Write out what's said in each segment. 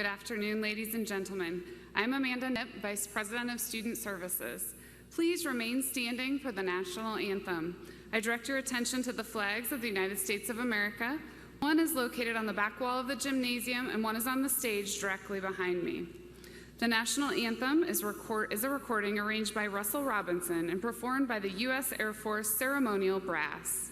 Good afternoon, ladies and gentlemen. I'm Amanda Knipp, Vice President of Student Services. Please remain standing for the national anthem. I direct your attention to the flags of the United States of America. One is located on the back wall of the gymnasium and one is on the stage directly behind me. The national anthem is a recording arranged by Russell Robinson and performed by the U.S. Air Force Ceremonial Brass.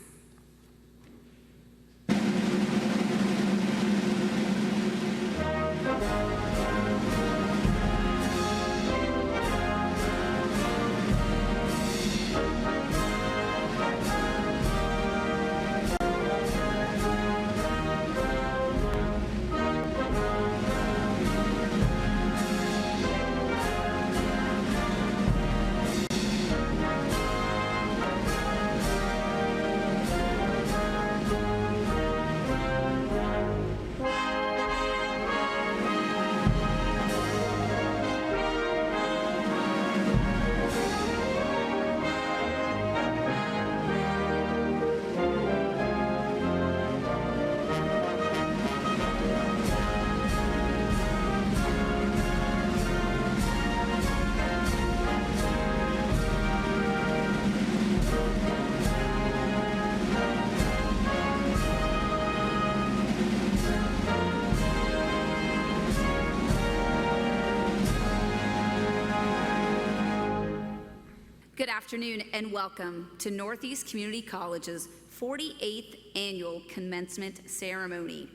Good afternoon and welcome to Northeast Community College's 48th Annual Commencement Ceremony.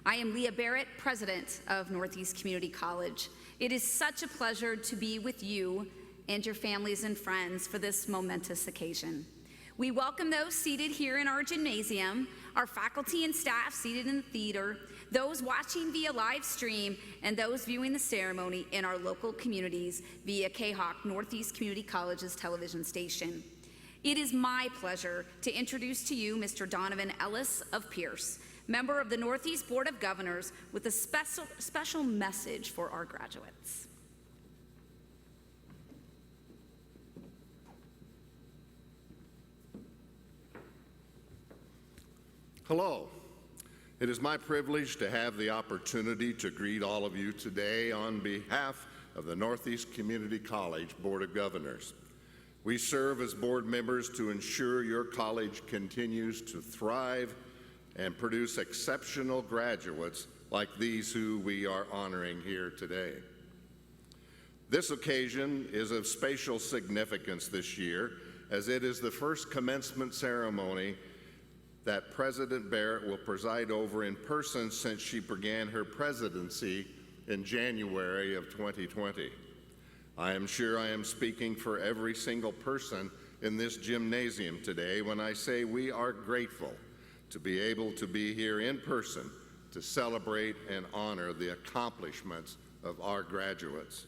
I am Leah Barrett, President of Northeast Community College. It is such a pleasure to be with you and your families and friends for this momentous occasion. We welcome those seated here in our gymnasium, our faculty and staff seated in the theater, those watching via live stream, and those viewing the ceremony in our local communities via KHOC Northeast Community College's television station. It is my pleasure to introduce to you Mr. Donovan Ellis of Pierce, member of the Northeast Board of Governors, with a special message for our graduates. Hello. It is my privilege to have the opportunity to greet all of you today on behalf of the Northeast Community College Board of Governors. We serve as board members to ensure your college continues to thrive and produce exceptional graduates like these who we are honoring here today. This occasion is of special significance this year, as it is the first commencement ceremony that President Barrett will preside over in person since she began her presidency in January of 2020. I am sure I am speaking for every single person in this gymnasium today when I say we are grateful to be able to be here in person to celebrate and honor the accomplishments of our graduates.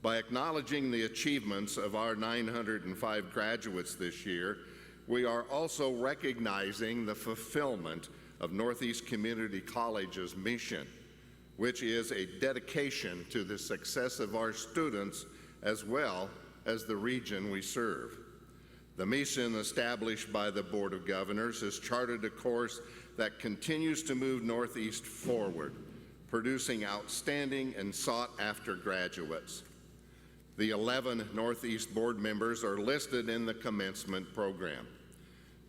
By acknowledging the achievements of our 905 graduates this year, we are also recognizing the fulfillment of Northeast Community College's mission, which is a dedication to the success of our students as well as the region we serve. The mission established by the Board of Governors has charted a course that continues to move Northeast forward, producing outstanding and sought-after graduates. The 11 Northeast board members are listed in the commencement program.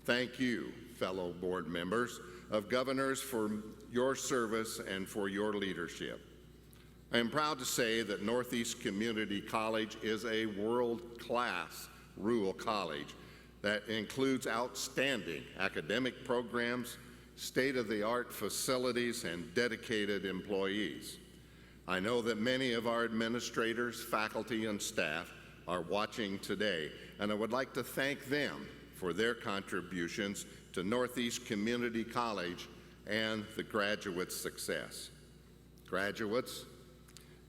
Thank you, fellow board members of Governors, for your service and for your leadership. I am proud to say that Northeast Community College is a world-class rural college that includes outstanding academic programs, state-of-the-art facilities, and dedicated employees. I know that many of our administrators, faculty, and staff are watching today, and I would like to thank them for their contributions to Northeast Community College and the graduates' success. Graduates,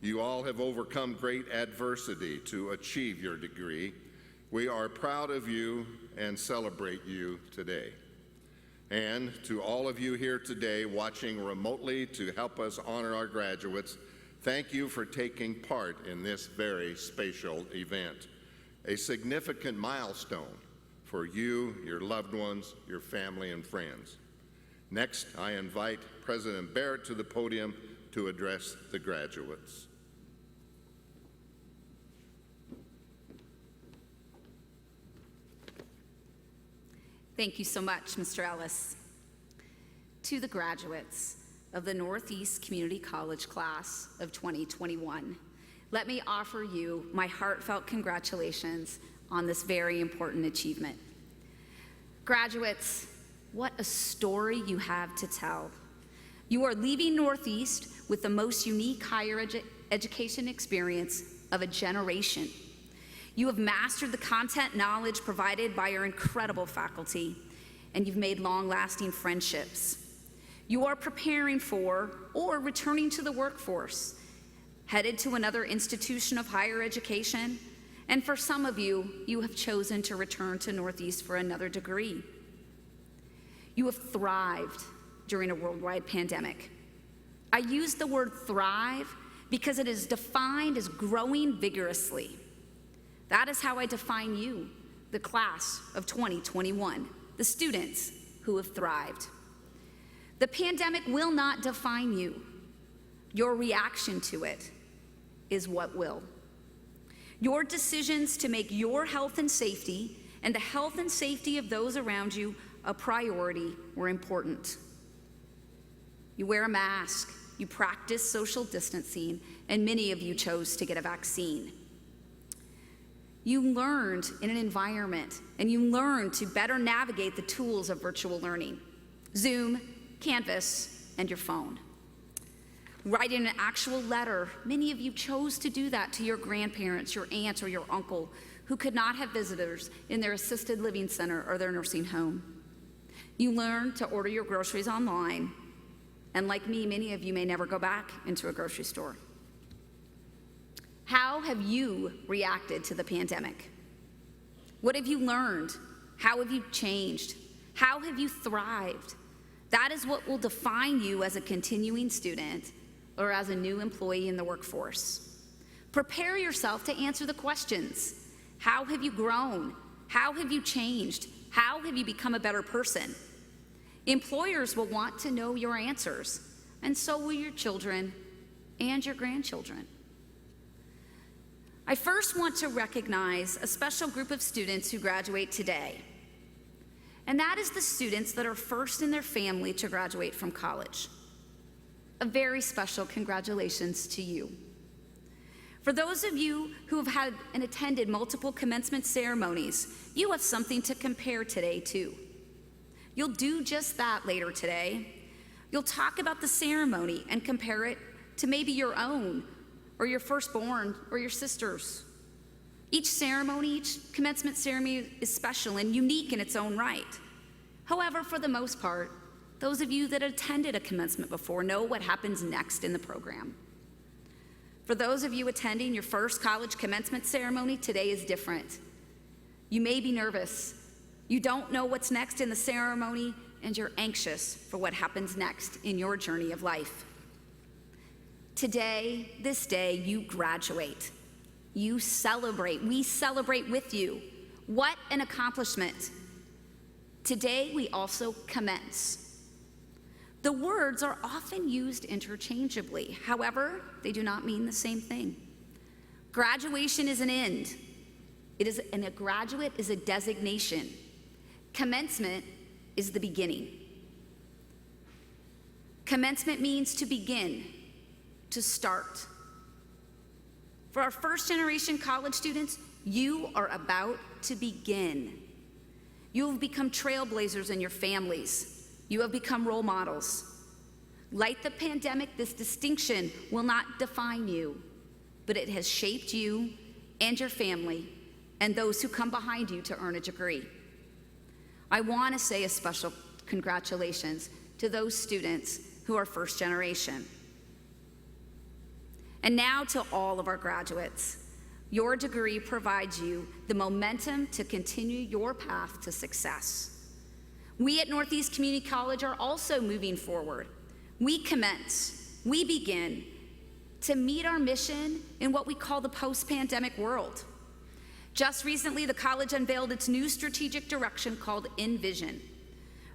you all have overcome great adversity to achieve your degree. We are proud of you and celebrate you today. And to all of you here today watching remotely to help us honor our graduates, thank you for taking part in this very special event, a significant milestone for you, your loved ones, your family, and friends. Next, I invite President Barrett to the podium to address the graduates. Thank you so much, Mr. Ellis. To the graduates of the Northeast Community College class of 2021, let me offer you my heartfelt congratulations on this very important achievement. Graduates, what a story you have to tell. You are leaving Northeast with the most unique higher education experience of a generation. You have mastered the content knowledge provided by your incredible faculty, and you've made long-lasting friendships. You are preparing for or returning to the workforce, headed to another institution of higher education, and for some of you, you have chosen to return to Northeast for another degree. You have thrived during a worldwide pandemic. I use the word thrive because it is defined as growing vigorously. That is how I define you, the class of 2021, the students who have thrived. The pandemic will not define you. Your reaction to it is what will. Your decisions to make your health and safety and the health and safety of those around you a priority were important. You wear a mask, you practice social distancing, and many of you chose to get a vaccine. You learned in an environment, and you learned to better navigate the tools of virtual learning, Zoom, Canvas, and your phone. Writing an actual letter, many of you chose to do that to your grandparents, your aunt, or your uncle, who could not have visitors in their assisted living center or their nursing home. You learned to order your groceries online, and like me, many of you may never go back into a grocery store. How have you reacted to the pandemic? What have you learned? How have you changed? How have you thrived? That is what will define you as a continuing student or as a new employee in the workforce. Prepare yourself to answer the questions. How have you grown? How have you changed? How have you become a better person? Employers will want to know your answers, and so will your children and your grandchildren. I first want to recognize a special group of students who graduate today, and that is the students that are first in their family to graduate from college. A very special congratulations to you. For those of you who have had and attended multiple commencement ceremonies, you have something to compare today to. You'll do just that later today. You'll talk about the ceremony and compare it to maybe your own, or your firstborn, or your sister's. Each ceremony, each commencement ceremony is special and unique in its own right. However, for the most part, those of you that attended a commencement before know what happens next in the program. For those of you attending your first college commencement ceremony, today is different. You may be nervous. You don't know what's next in the ceremony, and you're anxious for what happens next in your journey of life. Today, this day, you graduate. You celebrate. We celebrate with you. What an accomplishment. Today, we also commence. The words are often used interchangeably. However, they do not mean the same thing. Graduation is an end. And a graduate is a designation. Commencement is the beginning. Commencement means to begin, to start. For our first generation college students, you are about to begin. You have become trailblazers in your families. You have become role models. Like the pandemic, this distinction will not define you, but it has shaped you and your family and those who come behind you to earn a degree. I want to say a special congratulations to those students who are first generation. And now to all of our graduates, your degree provides you the momentum to continue your path to success. We at Northeast Community College are also moving forward. We commence, we begin to meet our mission in what we call the post-pandemic world. Just recently, the college unveiled its new strategic direction called Envision.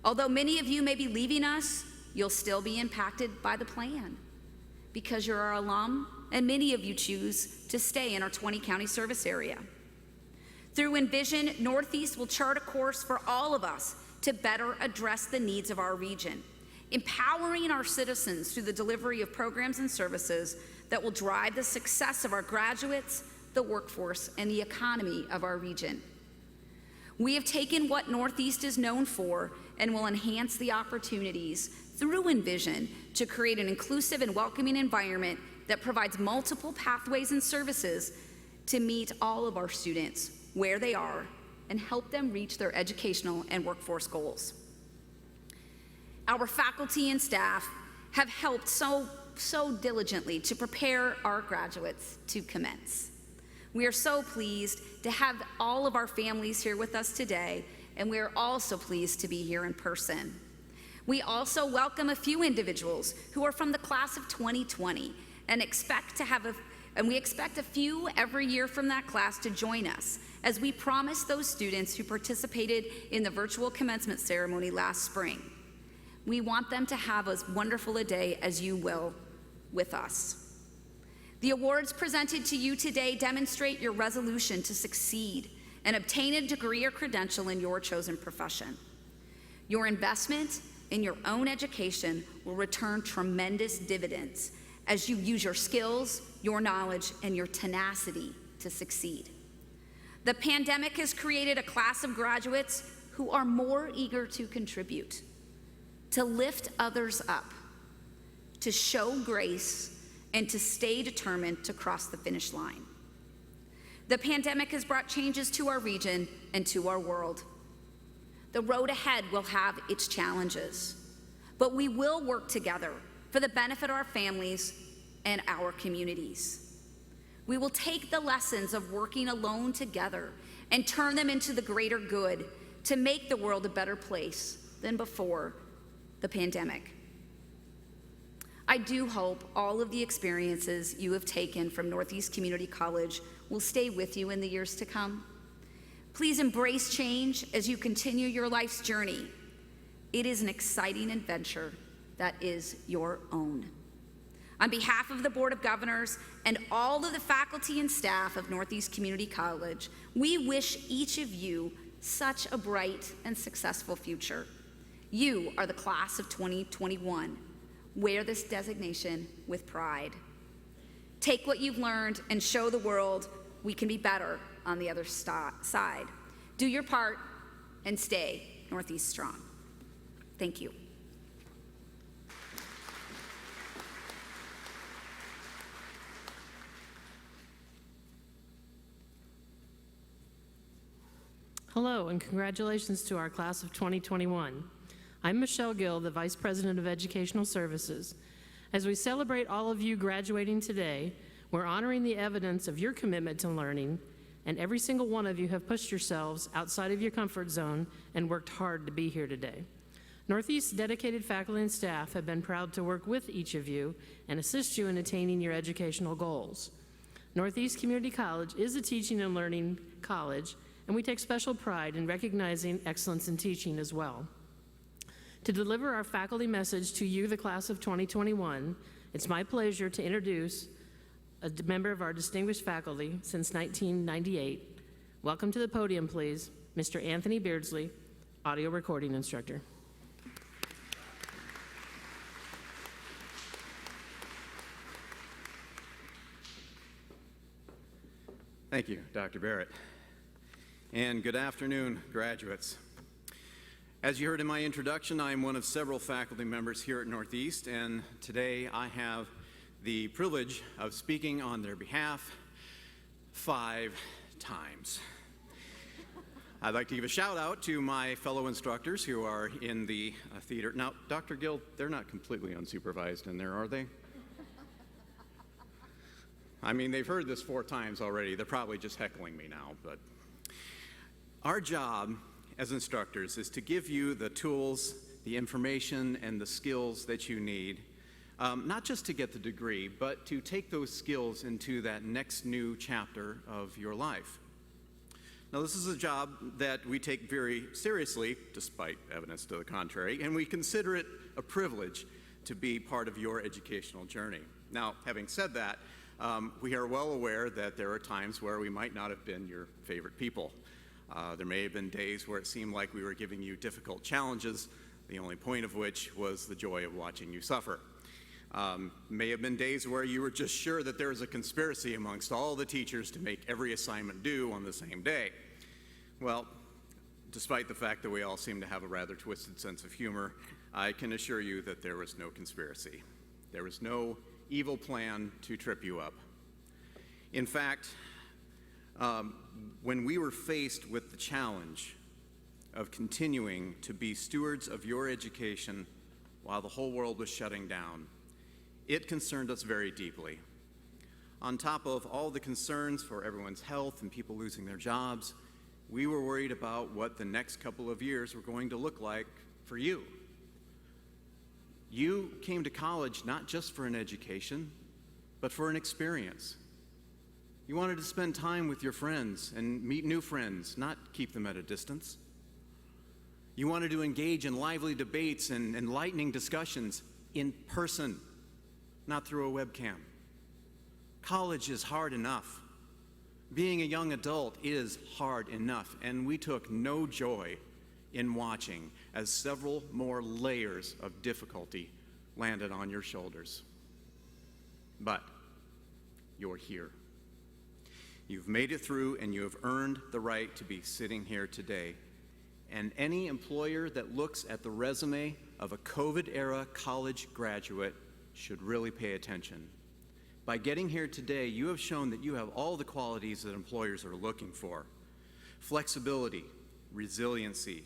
Although many of you may be leaving us, you'll still be impacted by the plan. because you're our alum, and many of you choose to stay in our 20-county service area. Through Envision, Northeast will chart a course for all of us to better address the needs of our region, empowering our citizens through the delivery of programs and services that will drive the success of our graduates, the workforce, and the economy of our region. We have taken what Northeast is known for and will enhance the opportunities through Envision to create an inclusive and welcoming environment that provides multiple pathways and services to meet all of our students where they are and help them reach their educational and workforce goals. Our faculty and staff have helped so diligently to prepare our graduates to commence. We are so pleased to have all of our families here with us today, and we are also pleased to be here in person. We also welcome a few individuals who are from the class of 2020 and we expect a few every year from that class to join us as we promise those students who participated in the virtual commencement ceremony last spring. We want them to have as wonderful a day as you will with us. The awards presented to you today demonstrate your resolution to succeed and obtain a degree or credential in your chosen profession. Your investment in your own education will return tremendous dividends as you use your skills, your knowledge, and your tenacity to succeed. The pandemic has created a class of graduates who are more eager to contribute, to lift others up, to show grace, and to stay determined to cross the finish line. The pandemic has brought changes to our region and to our world. The road ahead will have its challenges, but we will work together for the benefit of our families and our communities. We will take the lessons of working alone together and turn them into the greater good to make the world a better place than before the pandemic. I do hope all of the experiences you have taken from Northeast Community College will stay with you in the years to come. Please embrace change as you continue your life's journey. It is an exciting adventure that is your own. On behalf of the Board of Governors and all of the faculty and staff of Northeast Community College, we wish each of you such a bright and successful future. You are the class of 2021. Wear this designation with pride. Take what you've learned and show the world we can be better on the other side. Do your part and stay Northeast strong. Thank you. Hello, and congratulations to our class of 2021. I'm Michelle Gill, the Vice President of Educational Services. As we celebrate all of you graduating today, we're honoring the evidence of your commitment to learning, and every single one of you have pushed yourselves outside of your comfort zone and worked hard to be here today. Northeast's dedicated faculty and staff have been proud to work with each of you and assist you in attaining your educational goals. Northeast Community College is a teaching and learning college, and we take special pride in recognizing excellence in teaching as well. To deliver our faculty message to you, the class of 2021, it's my pleasure to introduce a member of our distinguished faculty since 1998. Welcome to the podium, please, Mr. Anthony Beardsley, audio recording instructor. Thank you, Dr. Barrett. And good afternoon, graduates. As you heard in my introduction, I am one of several faculty members here at Northeast, and today I have the privilege of speaking on their behalf 5 times. I'd like to give a shout out to my fellow instructors who are in the theater. Now, Dr. Gill, they're not completely unsupervised in there, are they? I mean, they've heard this 4 times already. They're probably just heckling me now, but our job as instructors is to give you the tools, the information, and the skills that you need, not just to get the degree, but to take those skills into that next new chapter of your life. Now, this is a job that we take very seriously, despite evidence to the contrary, and we consider it a privilege to be part of your educational journey. Now, having said that, we are well aware that there are times where we might not have been your favorite people. There may have been days where it seemed like we were giving you difficult challenges, the only point of which was the joy of watching you suffer. May have been days where you were just sure that there was a conspiracy amongst all the teachers to make every assignment due on the same day. Well, despite the fact that we all seem to have a rather twisted sense of humor, I can assure you that there was no conspiracy. There was no evil plan to trip you up. In fact, when we were faced with the challenge of continuing to be stewards of your education while the whole world was shutting down, it concerned us very deeply. On top of all the concerns for everyone's health and people losing their jobs, we were worried about what the next couple of years were going to look like for you. You came to college not just for an education, but for an experience. You wanted to spend time with your friends and meet new friends, not keep them at a distance. You wanted to engage in lively debates and enlightening discussions in person, not through a webcam. College is hard enough. Being a young adult is hard enough, and we took no joy in watching as several more layers of difficulty landed on your shoulders. But you're here. You've made it through, and you have earned the right to be sitting here today. And any employer that looks at the resume of a COVID-era college graduate should really pay attention. By getting here today, you have shown that you have all the qualities that employers are looking for: flexibility, resiliency,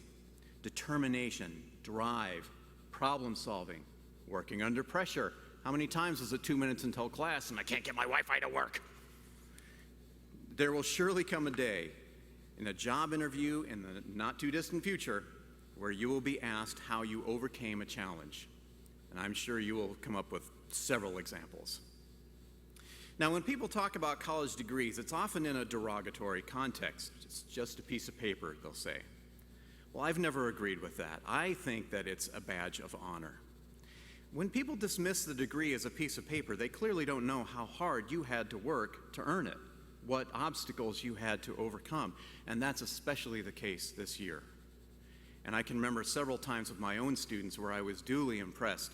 determination, drive, problem solving, working under pressure. How many times was it 2 minutes until class and I can't get my Wi-Fi to work? There will surely come a day in a job interview in the not too distant future where you will be asked how you overcame a challenge. And I'm sure you will come up with several examples. Now, when people talk about college degrees, it's often in a derogatory context. It's just a piece of paper, they'll say. Well, I've never agreed with that. I think that it's a badge of honor. When people dismiss the degree as a piece of paper, they clearly don't know how hard you had to work to earn it, what obstacles you had to overcome, and that's especially the case this year. And I can remember several times with my own students where I was duly impressed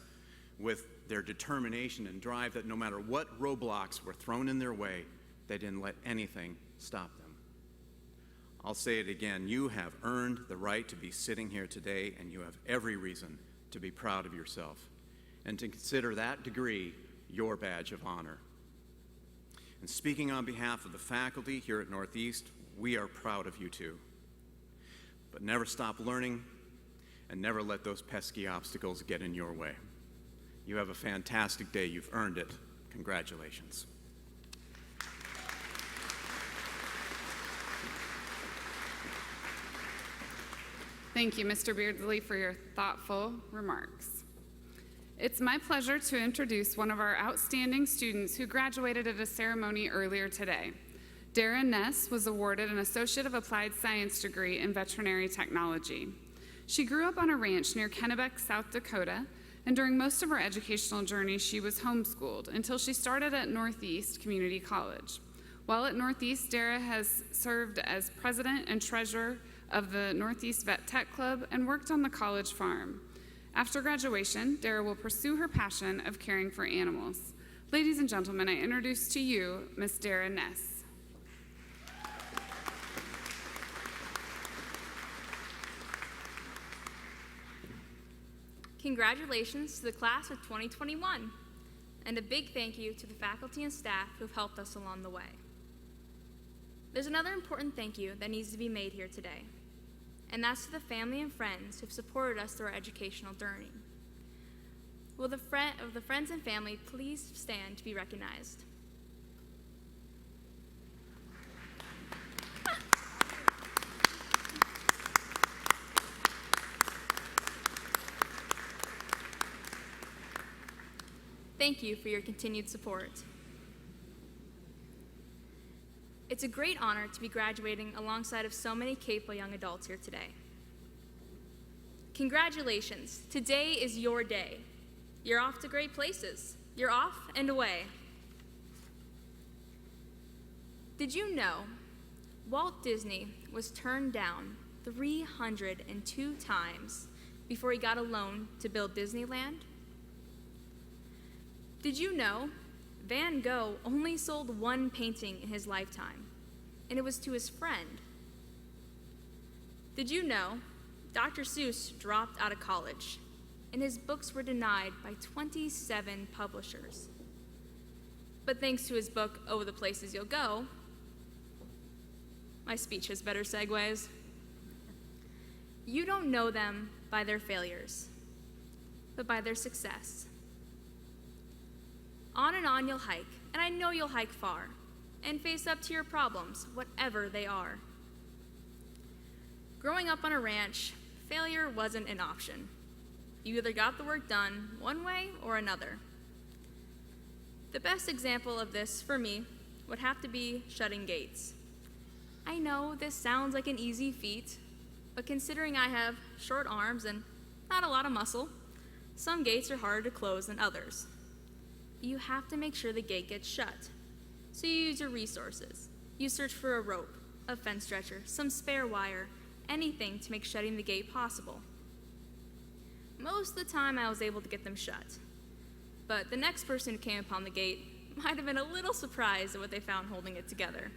with their determination and drive that no matter what roadblocks were thrown in their way, they didn't let anything stop them. I'll say it again, you have earned the right to be sitting here today, and you have every reason to be proud of yourself and to consider that degree your badge of honor. And speaking on behalf of the faculty here at Northeast, we are proud of you too. But never stop learning, and never let those pesky obstacles get in your way. You have a fantastic day. You've earned it. Congratulations. Thank you, Mr. Beardsley, for your thoughtful remarks. It's my pleasure to introduce one of our outstanding students who graduated at a ceremony earlier today. Dara Ness was awarded an Associate of Applied Science degree in veterinary technology. She grew up on a ranch near Kennebec, South Dakota, and during most of her educational journey, she was homeschooled until she started at Northeast Community College. While at Northeast, Dara has served as president and treasurer of the Northeast Vet Tech Club and worked on the college farm. After graduation, Dara will pursue her passion of caring for animals. Ladies and gentlemen, I introduce to you Miss Dara Ness. Congratulations to the class of 2021, and a big thank you to the faculty and staff who've helped us along the way. There's another important thank you that needs to be made here today, and that's to the family and friends who've supported us through our educational journey. Will the friends and family please stand to be recognized? Thank you for your continued support. It's a great honor to be graduating alongside of so many capable young adults here today. Congratulations, today is your day. You're off to great places. you're off and away. Did you know Walt Disney was turned down 302 times before he got a loan to build Disneyland? Did you know Van Gogh only sold one painting in his lifetime, and it was to his friend? Did you know Dr. Seuss dropped out of college, and his books were denied by 27 publishers? But thanks to his book, Oh, the Places You'll Go, my speech has better segues. You don't know them by their failures, but by their success. On and on you'll hike, and I know you'll hike far, and face up to your problems, whatever they are. Growing up on a ranch, failure wasn't an option. You either got the work done one way or another. The best example of this, for me, would have to be shutting gates. I know this sounds like an easy feat, but considering I have short arms and not a lot of muscle, some gates are harder to close than others. You have to make sure the gate gets shut. So you use your resources. You search for a rope, a fence stretcher, some spare wire, anything to make shutting the gate possible. Most of the time I was able to get them shut, but the next person who came upon the gate might have been a little surprised at what they found holding it together.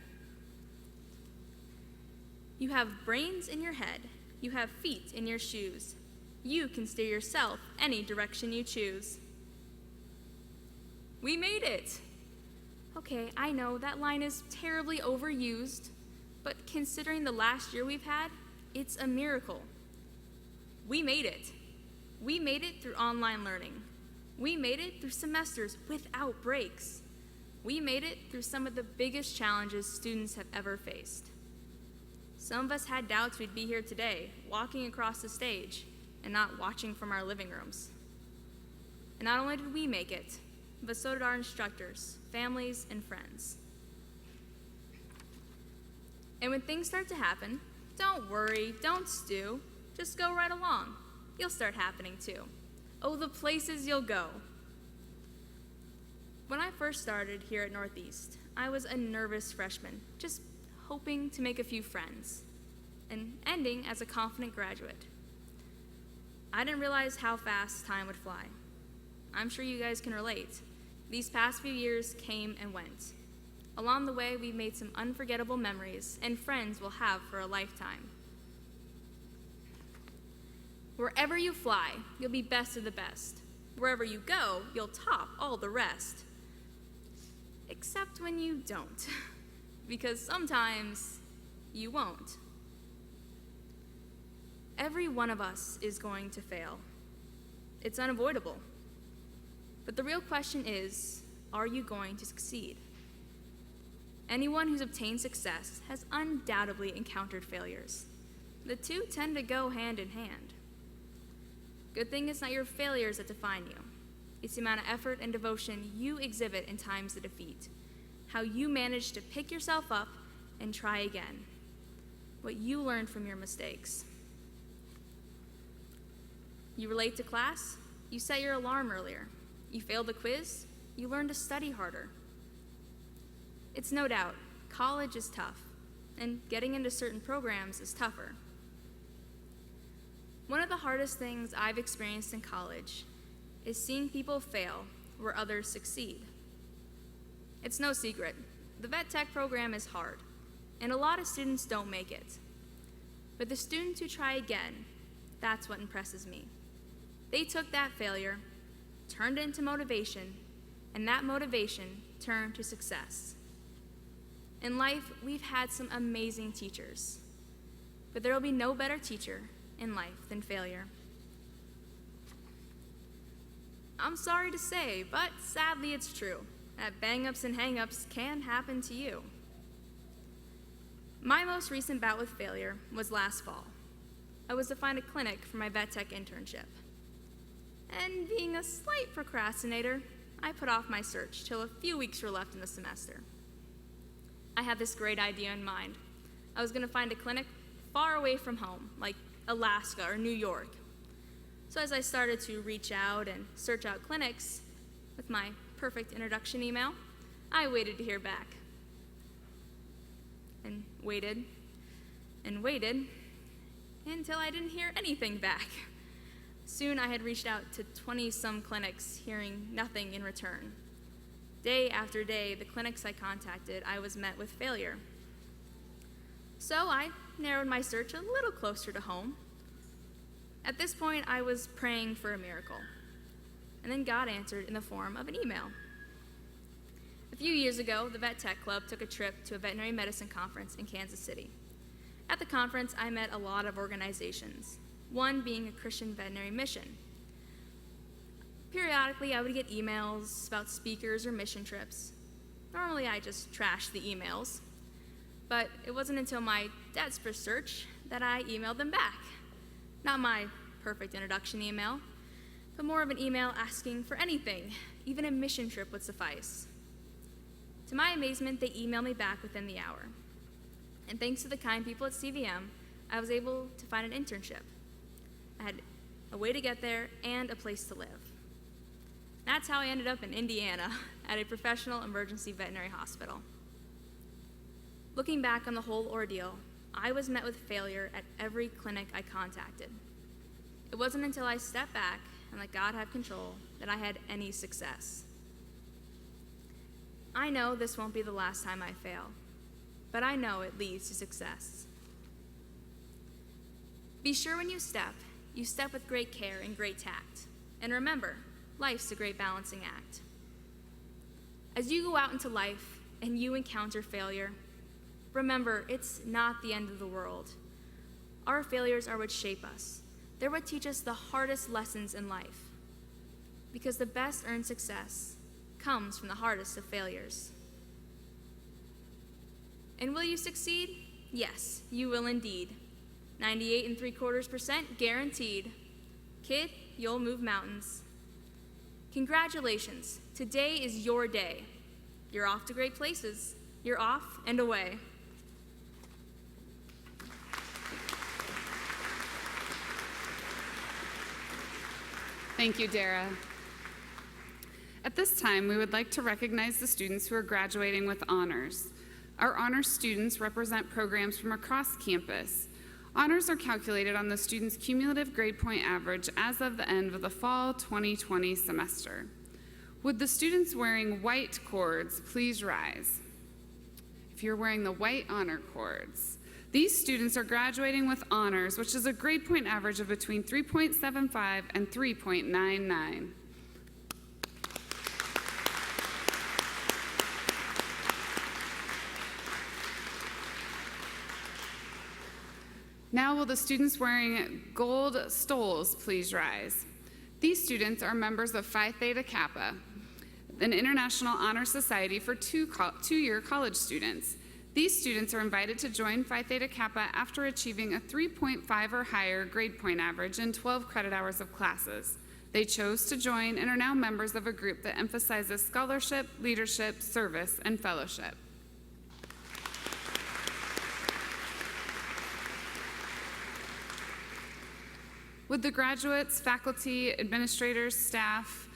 You have brains in your head. You have feet in your shoes. You can steer yourself any direction you choose. We made it! Okay, I know that line is terribly overused, but considering the last year we've had, it's a miracle. We made it. We made it through online learning. We made it through semesters without breaks. We made it through some of the biggest challenges students have ever faced. Some of us had doubts we'd be here today, walking across the stage and not watching from our living rooms. And not only did we make it, but so did our instructors, families, and friends. And when things start to happen, don't worry, don't stew, just go right along. You'll start happening too. Oh, the places you'll go. When I first started here at Northeast, I was a nervous freshman, just hoping to make a few friends, and ending as a confident graduate. I didn't realize how fast time would fly. I'm sure you guys can relate. These past few years came and went. Along the way, we've made some unforgettable memories and friends we'll have for a lifetime. Wherever you fly, you'll be best of the best. Wherever you go, you'll top all the rest. Except when you don't, because sometimes you won't. Every one of us is going to fail. It's unavoidable. But the real question is, are you going to succeed? Anyone who's obtained success has undoubtedly encountered failures. The two tend to go hand in hand. Good thing it's not your failures that define you. It's the amount of effort and devotion you exhibit in times of defeat, how you manage to pick yourself up and try again, what you learned from your mistakes. You were late to class, you set your alarm earlier. You failed the quiz, you learned to study harder. It's no doubt, college is tough, and getting into certain programs is tougher. One of the hardest things I've experienced in college is seeing people fail where others succeed. It's no secret, the vet tech program is hard, and a lot of students don't make it. But the students who try again, that's what impresses me. They took that failure, turned it into motivation, and that motivation turned to success. In life, we've had some amazing teachers, but there will be no better teacher in life than failure. I'm sorry to say, but sadly it's true, that bang-ups and hang-ups can happen to you. My most recent bout with failure was last fall. I was to find a clinic for my vet tech internship. And being a slight procrastinator, I put off my search till a few weeks were left in the semester. I had this great idea in mind. I was going to find a clinic far away from home, like Alaska or New York. So as I started to reach out and search out clinics, with my perfect introduction email, I waited to hear back. And waited, and waited, until I didn't hear anything back. Soon I had reached out to 20-some clinics, hearing nothing in return. Day after day, the clinics I contacted, I was met with failure. So I narrowed my search a little closer to home. At this point, I was praying for a miracle. And then God answered in the form of an email. A few years ago, the Vet Tech Club took a trip to a veterinary medicine conference in Kansas City. At the conference, I met a lot of organizations, one being a Christian veterinary mission. Periodically, I would get emails about speakers or mission trips. Normally, I just trashed the emails. But it wasn't until my desperate search that I emailed them back. Not my perfect introduction email, but more of an email asking for anything. Even a mission trip would suffice. To my amazement, they emailed me back within the hour. And thanks to the kind people at CVM, I was able to find an internship. I had a way to get there and a place to live. That's how I ended up in Indiana at a professional emergency veterinary hospital. Looking back on the whole ordeal, I was met with failure at every clinic I contacted. It wasn't until I stepped back and let God have control that I had any success. I know this won't be the last time I fail, but I know it leads to success. Be sure when you step with great care and great tact. And remember, life's a great balancing act. As you go out into life and you encounter failure, remember, it's not the end of the world. Our failures are what shape us. They're what teach us the hardest lessons in life. Because the best earned success comes from the hardest of failures. And will you succeed? Yes, you will indeed. 98.75% guaranteed. Kid, you'll move mountains. Congratulations, today is your day. You're off to great places. You're off and away. Thank you, Dara. At this time, we would like to recognize the students who are graduating with honors. Our honors students represent programs from across campus. Honors are calculated on the student's cumulative grade point average as of the end of the fall 2020 semester. Would the students wearing white cords please rise? If you're wearing the white honor cords. These students are graduating with honors, which is a grade point average of between 3.75 and 3.99. Now will the students wearing gold stoles please rise? These students are members of Phi Theta Kappa, an international honor society for two-year college students. These students are invited to join Phi Theta Kappa after achieving a 3.5 or higher grade point average in 12 credit hours of classes. They chose to join and are now members of a group that emphasizes scholarship, leadership, service, and fellowship. Would the graduates, faculty, administrators, staff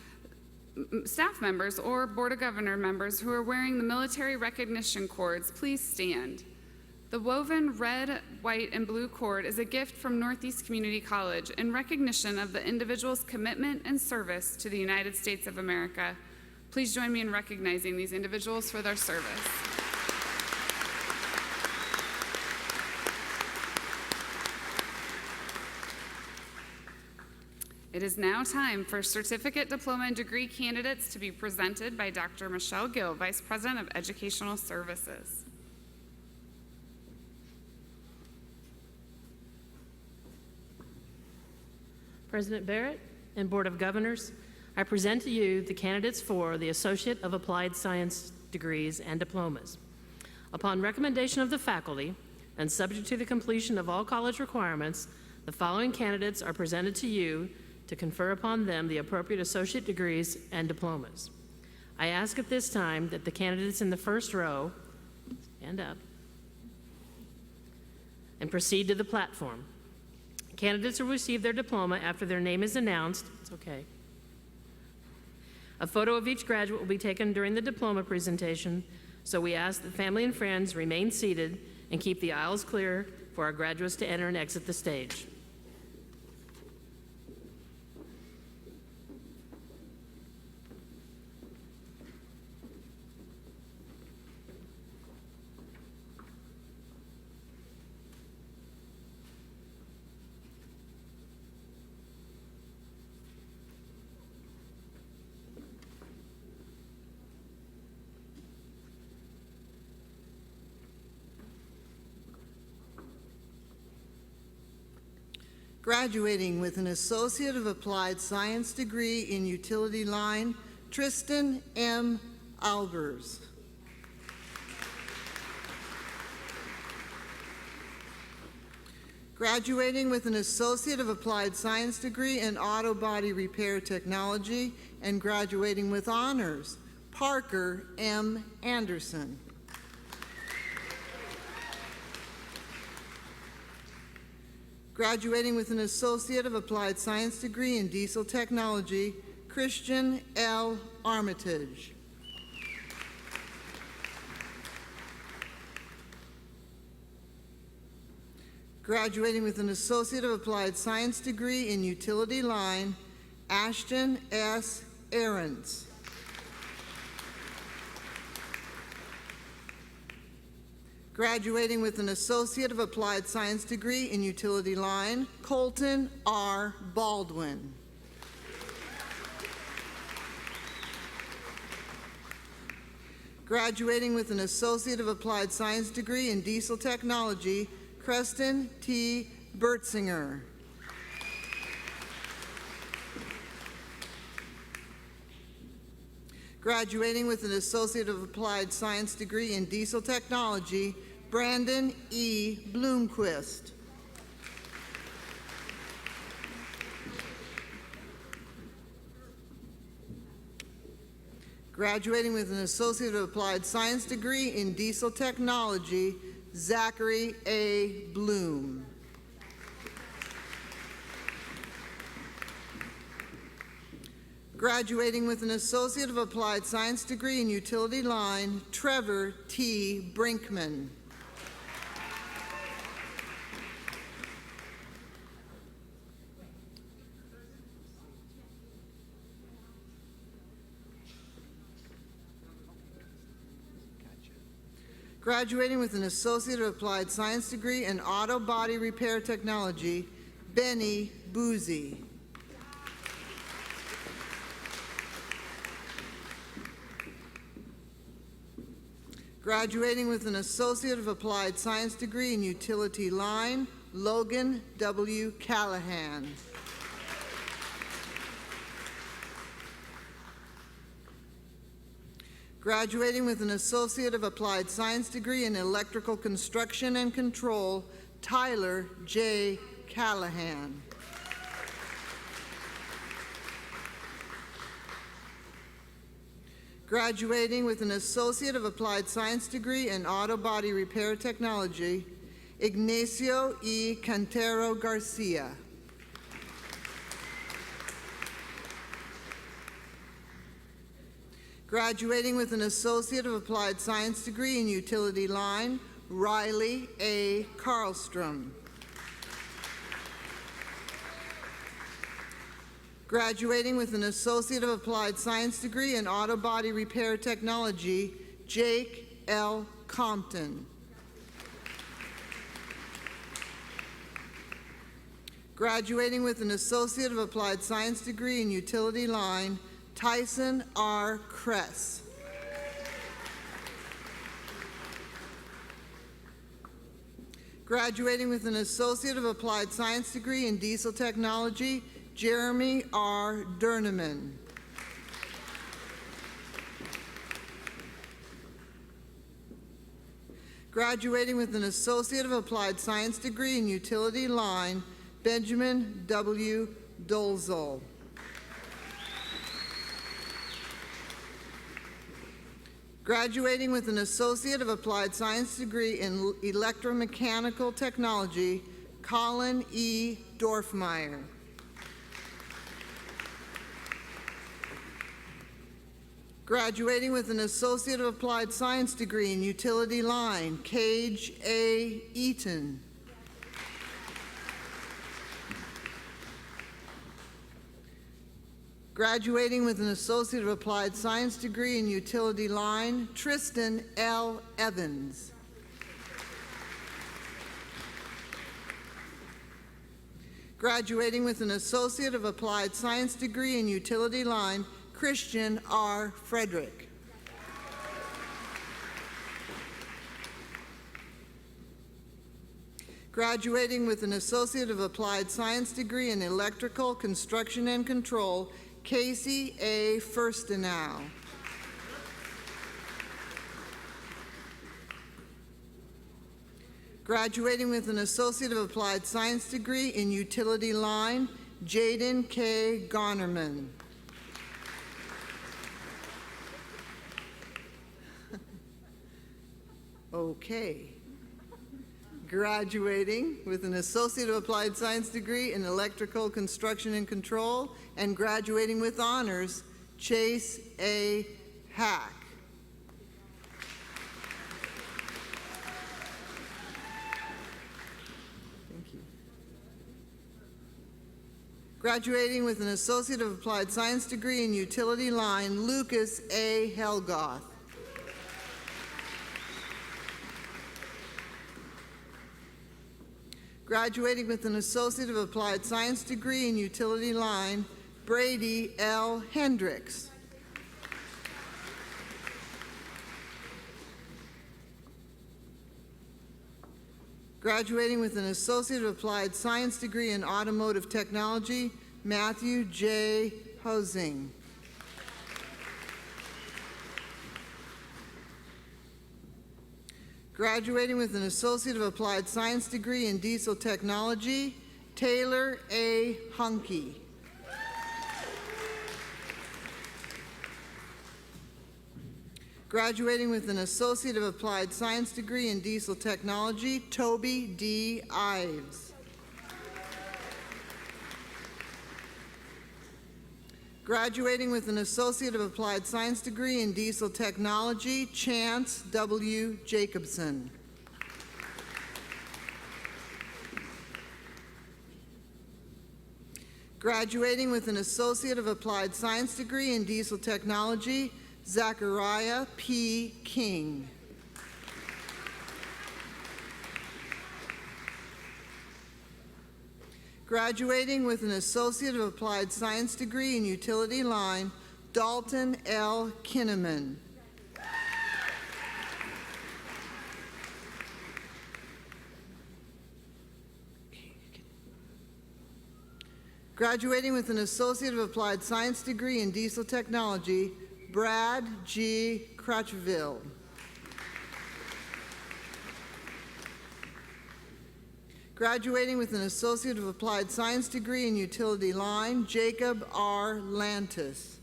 members, or Board of Governor members who are wearing the military recognition cords please stand? The woven red, white, and blue cord is a gift from Northeast Community College in recognition of the individual's commitment and service to the United States of America. Please join me in recognizing these individuals for their service. It is now time for certificate, diploma, and degree candidates to be presented by Dr. Michelle Gill, Vice President of Educational Services. President Barrett and Board of Governors, I present to you the candidates for the Associate of Applied Science degrees and diplomas. Upon recommendation of the faculty, and subject to the completion of all college requirements, the following candidates are presented to you to confer upon them the appropriate associate degrees and diplomas. I ask at this time that the candidates in the first row stand up and proceed to the platform. Candidates will receive their diploma after their name is announced. It's okay. A photo of each graduate will be taken during the diploma presentation, so we ask that family and friends remain seated and keep the aisles clear for our graduates to enter and exit the stage. Graduating with an Associate of Applied Science degree in Utility Line, Tristan M. Albers. Graduating with an Associate of Applied Science degree in Auto Body Repair Technology and graduating with honors, Parker M. Anderson. Graduating with an Associate of Applied Science degree in Diesel Technology, Christian L. Armitage. Graduating with an Associate of Applied Science degree in Utility Line, Ashton S. Ahrens. Graduating with an Associate of Applied Science degree in Utility Line, Colton R. Baldwin. Graduating with an Associate of Applied Science degree in Diesel Technology, Creston T. Bertzinger. Graduating with an Associate of Applied Science degree in Diesel Technology, Brandon E. Bloomquist. Graduating with an Associate of Applied Science degree in Diesel Technology, Zachary A. Bloom. Graduating with an Associate of Applied Science degree in Utility Line, Trevor T. Brinkman. Graduating with an Associate of Applied Science degree in Auto Body Repair Technology, Benny Boozy. Graduating with an Associate of Applied Science degree in Utility Line, Logan W. Callahan. Graduating with an Associate of Applied Science degree in Electrical Construction and Control, Tyler J. Callahan. Graduating with an Associate of Applied Science degree in Auto Body Repair Technology, Ignacio E. Cantero Garcia. Graduating with an Associate of Applied Science degree in Utility Line, Riley A. Karlstrom. Graduating with an Associate of Applied Science degree in Auto Body Repair Technology, Jake L. Compton. Graduating with an Associate of Applied Science degree in Utility Line, Tyson R. Kress. Graduating with an Associate of Applied Science degree in Diesel Technology, Jeremy R. Durneman. Graduating with an Associate of Applied Science degree in Utility Line, Benjamin W. Dolzol. Graduating with an Associate of Applied Science degree in Electromechanical Technology, Colin E. Dorfmeyer. Graduating with an Associate of Applied Science degree in Utility Line, Cage A. Eaton. Graduating with an Associate of Applied Science degree in Utility Line, Tristan L. Evans. Graduating with an Associate of Applied Science degree in Utility Line, Christian R. Frederick. Graduating with an Associate of Applied Science degree in Electrical, Construction, and Control, Casey A. Firstenow. Graduating with an Associate of Applied Science degree in Utility Line, Jaden K. Garnerman. Okay. Graduating with an Associate of Applied Science degree in Electrical, Construction, and Control, and graduating with honors, Chase A. Hack. Thank you. Graduating with an Associate of Applied Science degree in Utility Line, Lucas A. Helgoth. Graduating with an Associate of Applied Science degree in Utility Line, Brady L. Hendricks. Graduating with an Associate of Applied Science degree in Automotive Technology, Matthew J. Hosing. Graduating with an Associate of Applied Science degree in Diesel Technology, Taylor A. Hunke. Graduating with an Associate of Applied Science degree in Diesel Technology, Toby D. Ives. Graduating with an Associate of Applied Science degree in Diesel Technology, Chance W. Jacobson. Graduating with an Associate of Applied Science degree in Diesel Technology, Zachariah P. King. Graduating with an Associate of Applied Science degree in Utility Line, Dalton L. Kinnaman. Graduating with an Associate of Applied Science degree in Diesel Technology, Brad G. Crutchville. Graduating with an Associate of Applied Science degree in Utility Line, Jacob R. Lantis.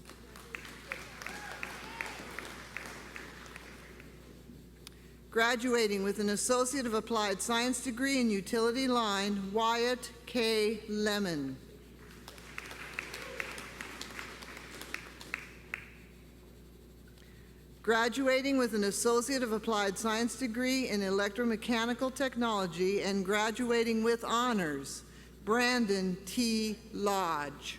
Graduating with an Associate of Applied Science degree in Utility Line, Wyatt K. Lemon. Graduating with an Associate of Applied Science degree in Electromechanical Technology and graduating with honors, Brandon T. Lodge.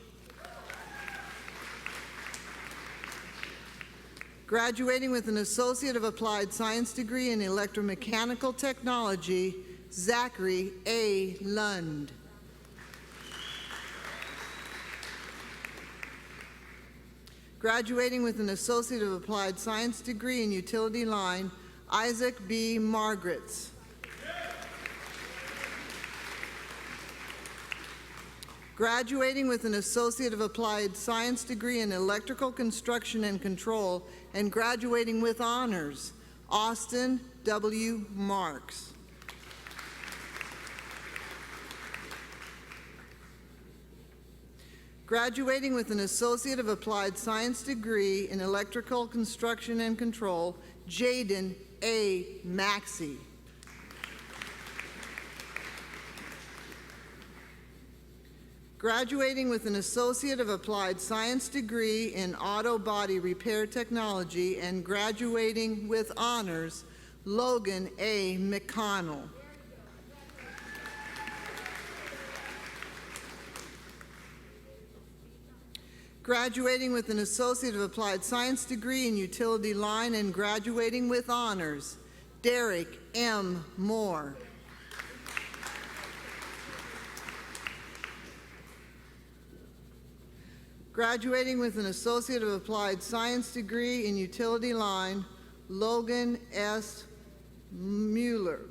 Graduating with an Associate of Applied Science degree in Electromechanical Technology, Zachary A. Lund. Graduating with an Associate of Applied Science degree in Utility Line, Isaac B. Margaret's. Graduating with an Associate of Applied Science degree in Electrical Construction and Control and graduating with honors, Austin W. Marks. Graduating with an Associate of Applied Science degree in Electrical Construction and Control, Jaden A. Maxey. Graduating with an Associate of Applied Science degree in Auto Body Repair Technology and graduating with honors, Logan A. McConnell. Graduating with an Associate of Applied Science degree in Utility Line and graduating with honors, Derek M. Moore. Graduating with an Associate of Applied Science degree in Utility Line, Logan S. Mueller.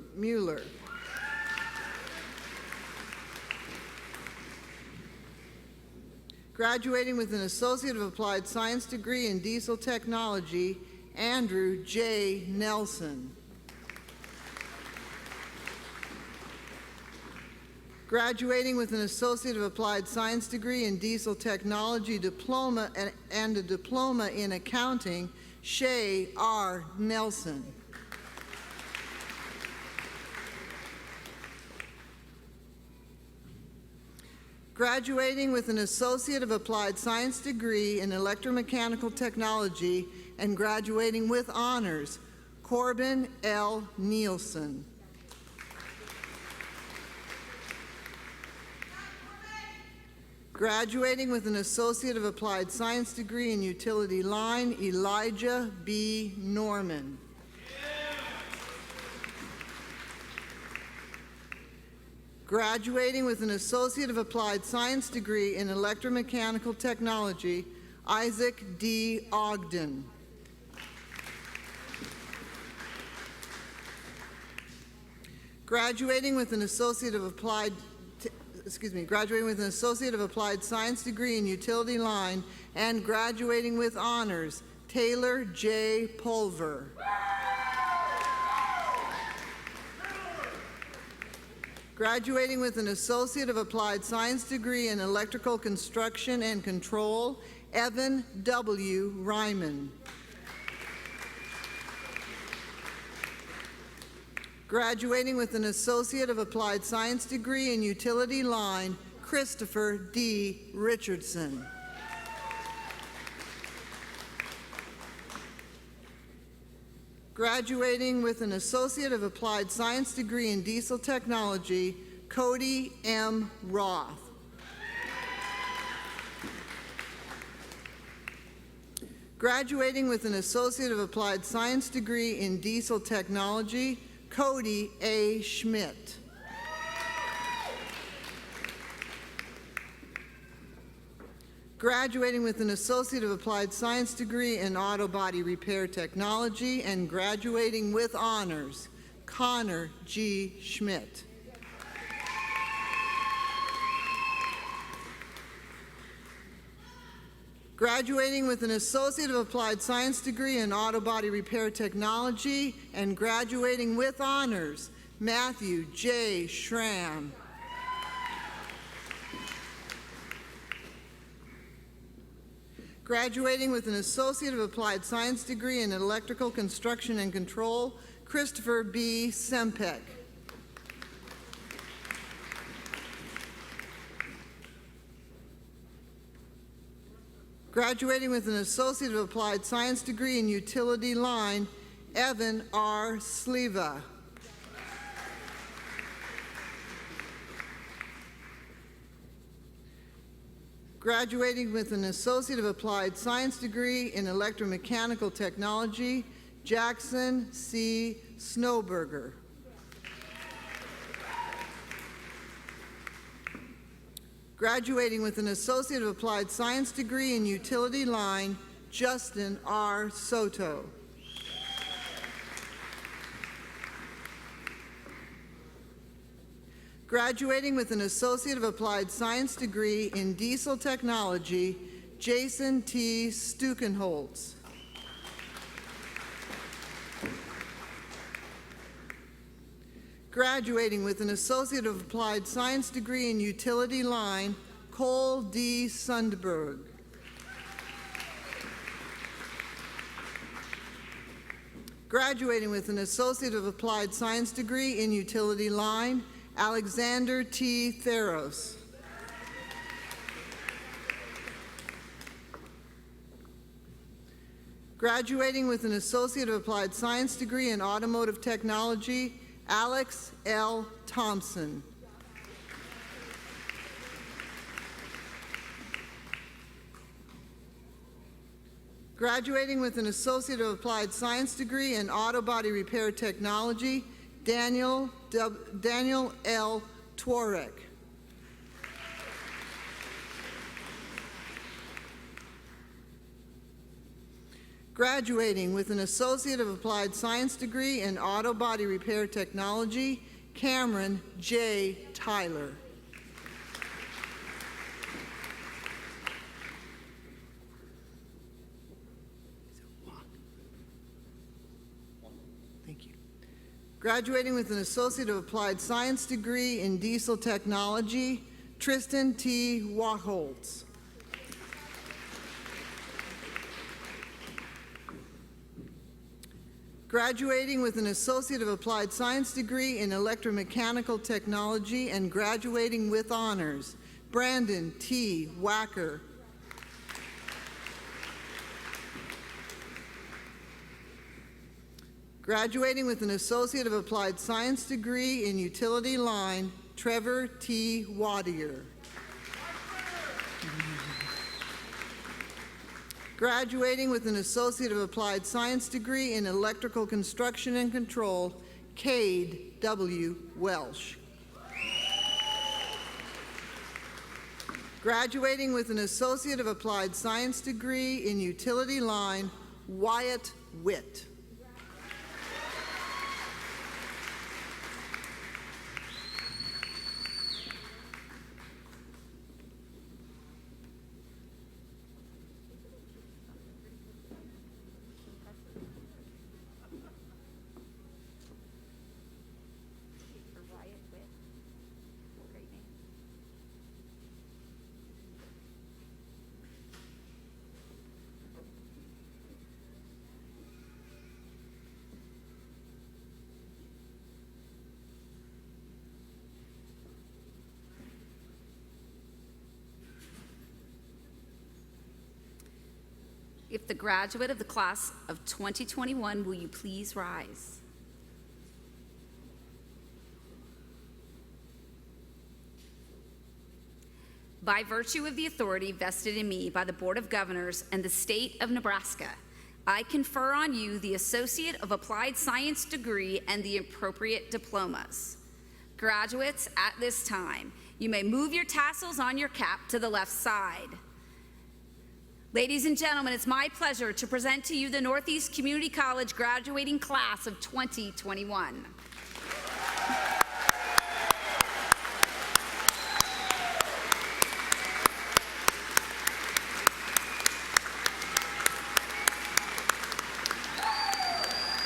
Graduating with an Associate of Applied Science degree in Diesel Technology, Andrew J. Nelson. Graduating with an Associate of Applied Science degree in Diesel Technology diploma and a diploma in accounting, Shay R. Nelson. Graduating with an Associate of Applied Science degree in Electromechanical Technology and graduating with honors, Corbin L. Nielsen. Graduating with an Associate of Applied Science degree in Utility Line, Elijah B. Norman. Graduating with an Associate of Applied Science degree in Electromechanical Technology, Isaac D. Ogden. Graduating with an Associate of Applied Science degree in Utility Line and graduating with honors, Taylor J. Pulver. Graduating with an Associate of Applied Science degree in Electrical Construction and Control, Evan W. Ryman. Graduating with an Associate of Applied Science degree in Utility Line, Christopher D. Richardson. Graduating with an Associate of Applied Science degree in Diesel Technology, Cody M. Roth. Graduating with an Associate of Applied Science degree in Diesel Technology, Cody A. Schmidt. Graduating with an Associate of Applied Science degree in Auto Body Repair Technology and graduating with honors, Connor G. Schmidt. Graduating with an Associate of Applied Science degree in Auto Body Repair Technology and graduating with honors, Matthew J. Schramm. Graduating with an Associate of Applied Science degree in Electrical Construction and Control, Christopher B. Sempek. Graduating with an Associate of Applied Science degree in Utility Line, Evan R. Sleva. Graduating with an Associate of Applied Science degree in Electromechanical Technology, Jackson C. Snowberger. Graduating with an Associate of Applied Science degree in Utility Line, Justin R. Soto. Graduating with an Associate of Applied Science degree in Diesel Technology, Jason T. Stukenholtz. Graduating with an Associate of Applied Science degree in Utility Line, Cole D. Sundberg. Graduating with an Associate of Applied Science degree in Utility Line, Alexander T. Theros. Graduating with an Associate of Applied Science degree in Automotive Technology, Alex L. Thompson. Graduating with an Associate of Applied Science degree in Auto Body Repair Technology, Daniel L. Twarek. Graduating with an Associate of Applied Science degree in Auto Body Repair Technology, Cameron J. Tyler. Graduating with an Associate of Applied Science degree in Diesel Technology, Tristan T. Wachholz. Graduating with an Associate of Applied Science degree in Electromechanical Technology and graduating with honors, Brandon T. Wacker. Graduating with an Associate of Applied Science degree in Utility Line, Trevor T. Wadier. Graduating with an Associate of Applied Science degree in Electrical Construction and Control, Cade W. Welsh. Graduating with an Associate of Applied Science degree in Utility Line, Wyatt Witt. If the graduate of the class of 2021, will you please rise? By virtue of the authority vested in me by the Board of Governors and the state of Nebraska, I confer on you the Associate of Applied Science degree and the appropriate diplomas. Graduates, at this time, you may move your tassels on your cap to the left side. Ladies and gentlemen, it's my pleasure to present to you the Northeast Community College graduating class of 2021.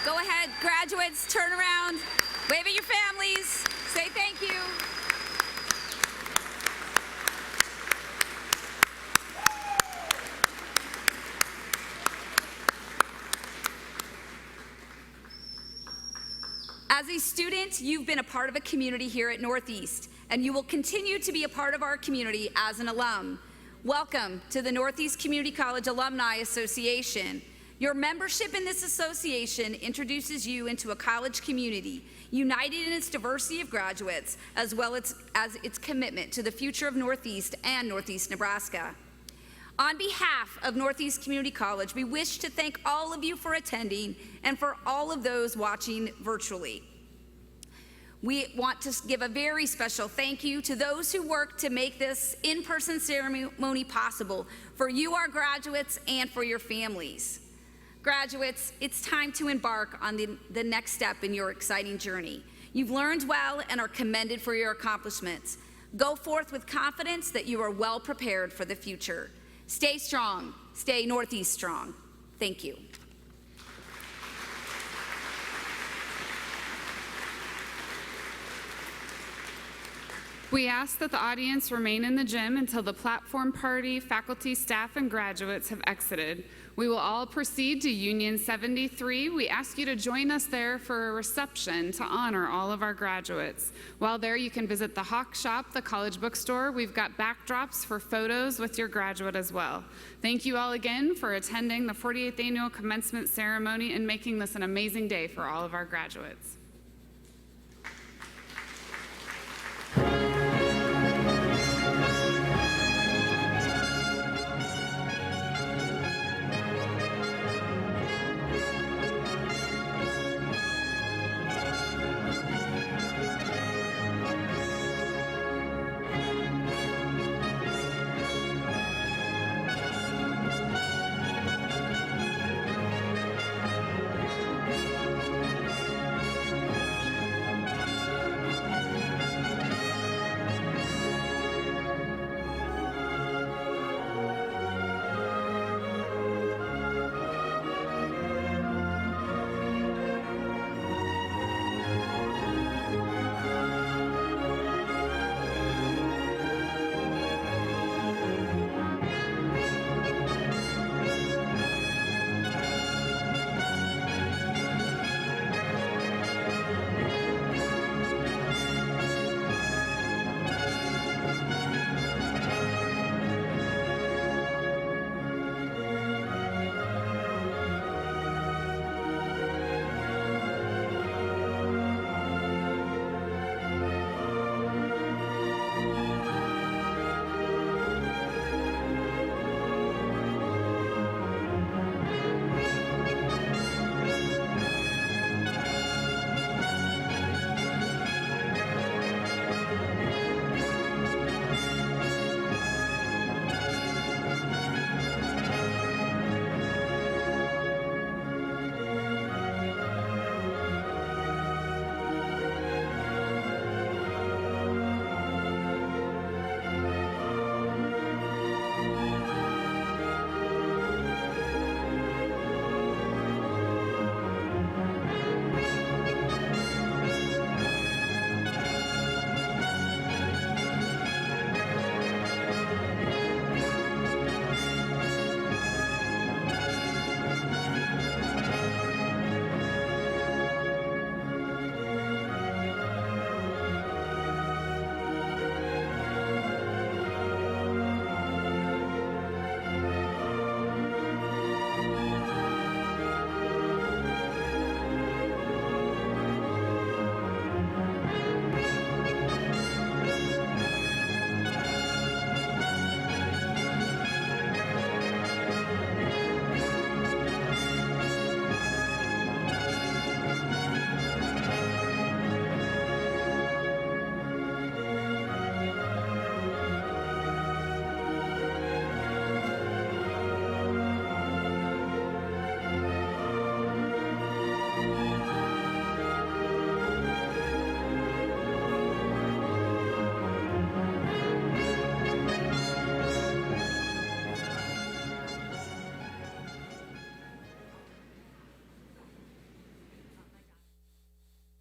Go ahead, graduates, turn around, wave at your families, say thank you. As a student, you've been a part of a community here at Northeast, and you will continue to be a part of our community as an alum. Welcome to the Northeast Community College Alumni Association. Your membership in this association introduces you into a college community united in its diversity of graduates, as well as its commitment to the future of Northeast and Northeast Nebraska. On behalf of Northeast Community College, we wish to thank all of you for attending and for all of those watching virtually. We want to give a very special thank you to those who work to make this in-person ceremony possible for you, our graduates, and for your families. Graduates, it's time to embark on the next step in your exciting journey. You've learned well and are commended for your accomplishments. Go forth with confidence that you are well prepared for the future. Stay strong, stay Northeast strong. Thank you. We ask that the audience remain in the gym until the platform party, faculty, staff, and graduates have exited. We will all proceed to Union 73. We ask you to join us there for a reception to honor all of our graduates. While there, you can visit the Hawk Shop, the college bookstore. We've got backdrops for photos with your graduate as well. Thank you all again for attending the 48th Annual Commencement Ceremony and making this an amazing day for all of our graduates.